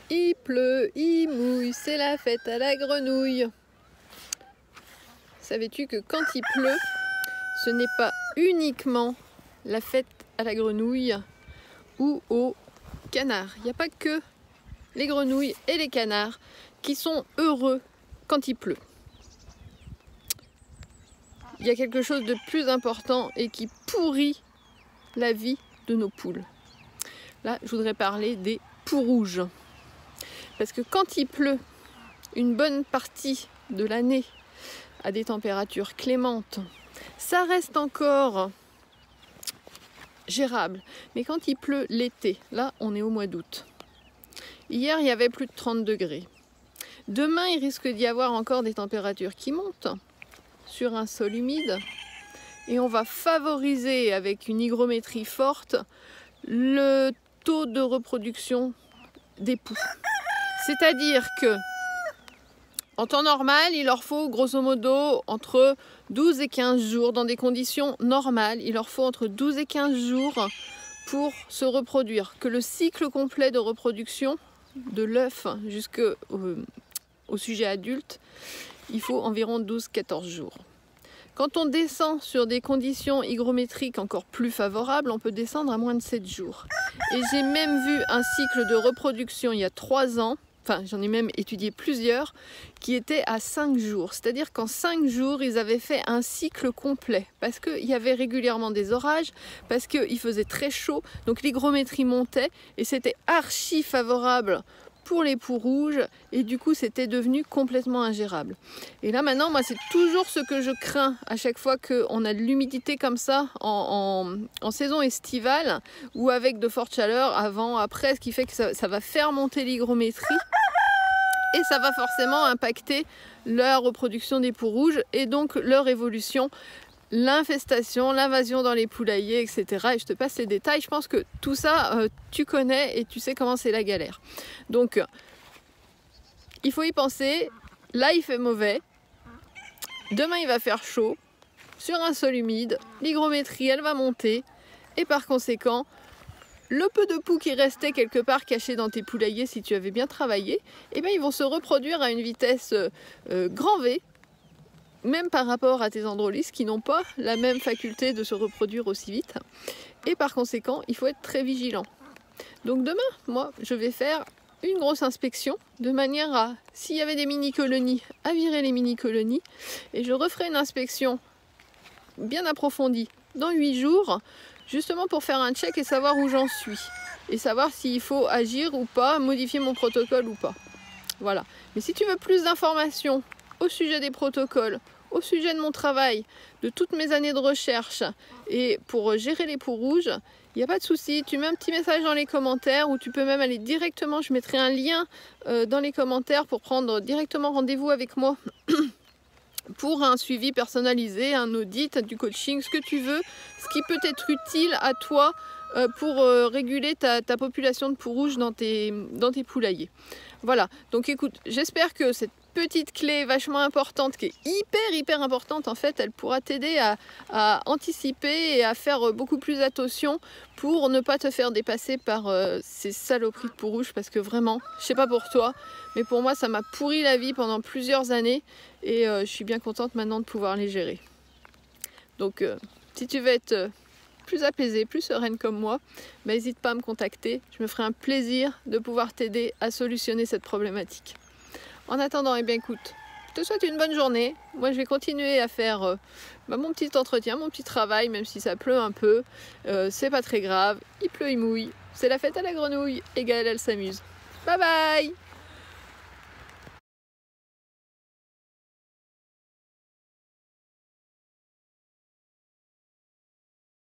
Il pleut, il mouille, c'est la fête à la grenouille. Savais-tu que quand il pleut, ce n'est pas uniquement la fête à la grenouille ou au canard. Il n'y a pas que les grenouilles et les canards qui sont heureux quand il pleut. Il y a quelque chose de plus important et qui pourrit la vie de nos poules. Là, je voudrais parler des poux rouges. Parce que quand il pleut une bonne partie de l'année à des températures clémentes, ça reste encore gérable. Mais quand il pleut l'été, là on est au mois d'août. Hier il y avait plus de 30 degrés. Demain il risque d'y avoir encore des températures qui montent sur un sol humide. Et on va favoriser avec une hygrométrie forte le taux de reproduction des poux. C'est-à-dire que en temps normal, il leur faut grosso modo entre 12 et 15 jours. Dans des conditions normales, il leur faut entre 12 et 15 jours pour se reproduire. Que le cycle complet de reproduction de l'œuf jusqu'au sujet adulte, il faut environ 12-14 jours. Quand on descend sur des conditions hygrométriques encore plus favorables, on peut descendre à moins de 7 jours. Et j'ai même vu un cycle de reproduction il y a 3 ans, enfin j'en ai même étudié plusieurs, qui étaient à 5 jours. C'est-à-dire qu'en 5 jours, ils avaient fait un cycle complet. Parce qu'il y avait régulièrement des orages, parce qu'il faisait très chaud, donc l'hygrométrie montait et c'était archi favorable pour les poux rouges et du coup c'était devenu complètement ingérable. Et là maintenant moi c'est toujours ce que je crains à chaque fois qu'on a de l'humidité comme ça en saison estivale ou avec de fortes chaleurs avant, après, ce qui fait que ça va faire monter l'hygrométrie et ça va forcément impacter la reproduction des poux rouges et donc leur évolution, l'infestation, l'invasion dans les poulaillers, etc. Et je te passe les détails. Je pense que tout ça, tu connais et tu sais comment c'est la galère. Donc, il faut y penser. Là, il fait mauvais. Demain, il va faire chaud. Sur un sol humide, l'hygrométrie, elle va monter. Et par conséquent, le peu de poux qui restait quelque part caché dans tes poulaillers, si tu avais bien travaillé, eh bien, ils vont se reproduire à une vitesse grand V, même par rapport à tes androlysses qui n'ont pas la même faculté de se reproduire aussi vite. Et par conséquent, il faut être très vigilant. Donc demain, moi, je vais faire une grosse inspection de manière à, s'il y avait des mini-colonies, à virer les mini-colonies. Et je referai une inspection bien approfondie dans 8 jours, justement pour faire un check et savoir où j'en suis. Et savoir s'il faut agir ou pas, modifier mon protocole ou pas. Voilà. Mais si tu veux plus d'informations au sujet des protocoles, au sujet de mon travail, de toutes mes années de recherche et pour gérer les poux rouges, il n'y a pas de souci, tu mets un petit message dans les commentaires ou tu peux même aller directement, je mettrai un lien dans les commentaires pour prendre directement rendez-vous avec moi pour un suivi personnalisé, un audit, du coaching, ce que tu veux, ce qui peut être utile à toi pour réguler ta population de poux rouges dans tes poulaillers. Voilà, donc écoute, j'espère que cette petite clé vachement importante, qui est hyper importante en fait, elle pourra t'aider à anticiper et à faire beaucoup plus attention pour ne pas te faire dépasser par ces saloperies de poux rouges, parce que vraiment, je sais pas pour toi, mais pour moi ça m'a pourri la vie pendant plusieurs années et je suis bien contente maintenant de pouvoir les gérer. Donc si tu veux être plus apaisée, plus sereine comme moi, n'hésite pas à me contacter, je me ferai un plaisir de pouvoir t'aider à solutionner cette problématique. En attendant, eh bien écoute, je te souhaite une bonne journée. Moi je vais continuer à faire mon petit entretien, mon petit travail, même si ça pleut un peu. C'est pas très grave, il pleut, il mouille. C'est la fête à la grenouille et Gaëlle elle s'amuse. Bye bye!